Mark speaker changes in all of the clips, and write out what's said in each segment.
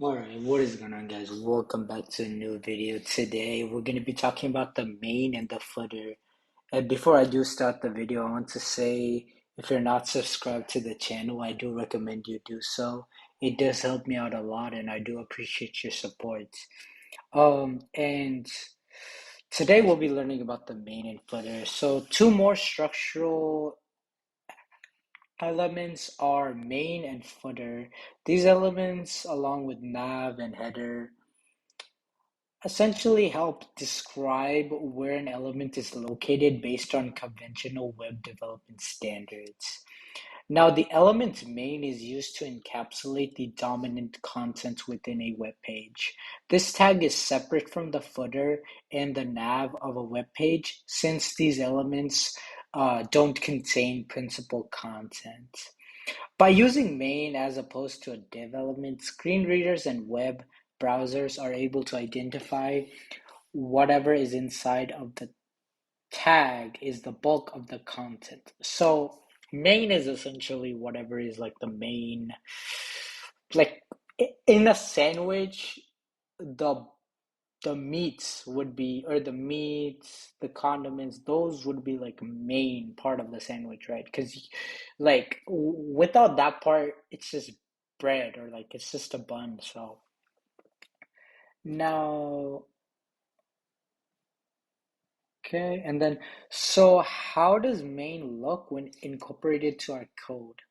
Speaker 1: Alright, what is going on, guys? Welcome back to a new video. Today, we're going to be talking about the main and the footer. And before I do start the video, I want to say if you're not subscribed to the channel, I do recommend you do so. It does help me out a lot, and I do appreciate your support. And today we'll be learning about the main and footer. So, two more structural elements are main and footer. These elements, along with nav and header, essentially help describe where an element is located based on conventional web development standards. Now, the element main is used to encapsulate the dominant content within a web page. This tag is separate from the footer and the nav of a web page since these elements don't contain principal content. By using main as opposed to a div element, screen readers and web browsers are able to identify whatever is inside of the tag is the bulk of the content. So main is essentially whatever is like the main, like in a sandwich, the the meats would be, or the meats, the condiments, those would be like main part of the sandwich, right? Because like without that part, it's just bread or like it's just a bun. So now, okay, and then so how does main look when incorporated to our code?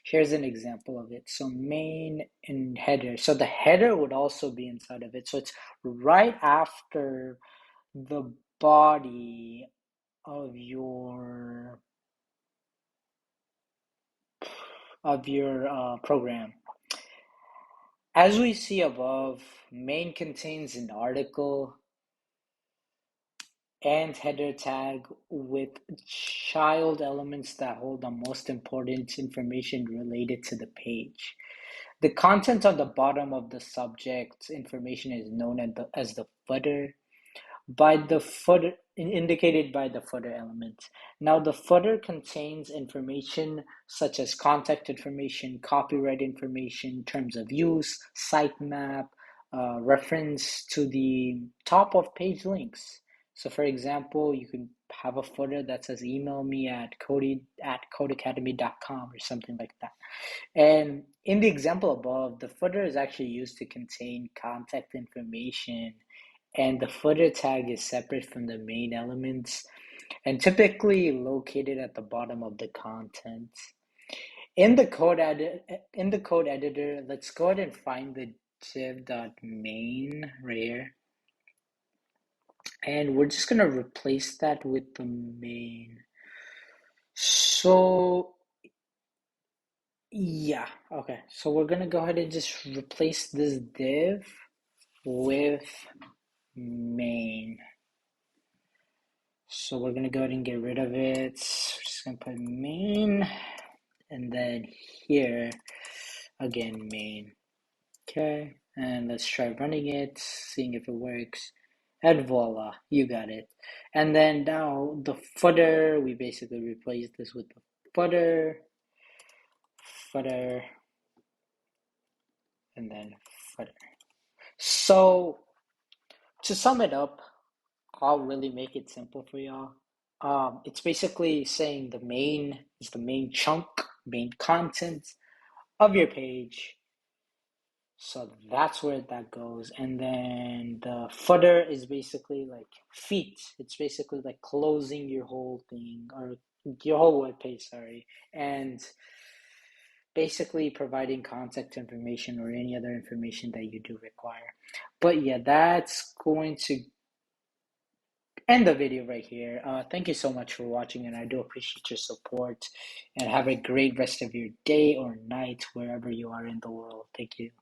Speaker 1: Here's an example of it. So main and header. So the header would also be inside of it. So it's right after the body of your program. As we see above, main contains an article and header tag with child elements that hold the most important information related to the page. The content on the bottom of the subject information is known as the footer, by the footer indicated by the footer element. Now the footer contains information such as contact information, copyright information, terms of use, sitemap, reference to the top of page links. So for example, you could have a footer that says email me at codecademy.com or something like that. And in the example above, the footer is actually used to contain contact information, and the footer tag is separate from the main elements and typically located at the bottom of the content. In the code editor, let's go ahead and find the div.main right here. And we're just gonna replace that with the main. So yeah, okay. So we're gonna go ahead and just replace this div with main. So we're gonna go ahead and get rid of it. We're just gonna put main, and then here again main. Okay, and let's try running it, seeing if it works. And voila, you got it. And then now the footer, we basically replace this with the footer, and then footer. So to sum it up, I'll really make it simple for y'all. It's basically saying the main is the main chunk, main content of your page. So that's where that goes. And then the footer is basically like feet. It's basically like closing your whole thing or your whole web page, sorry. And basically providing contact information or any other information that you do require. But yeah, that's going to end the video right here. Thank you so much for watching, and I do appreciate your support. And have a great rest of your day or night wherever you are in the world. Thank you.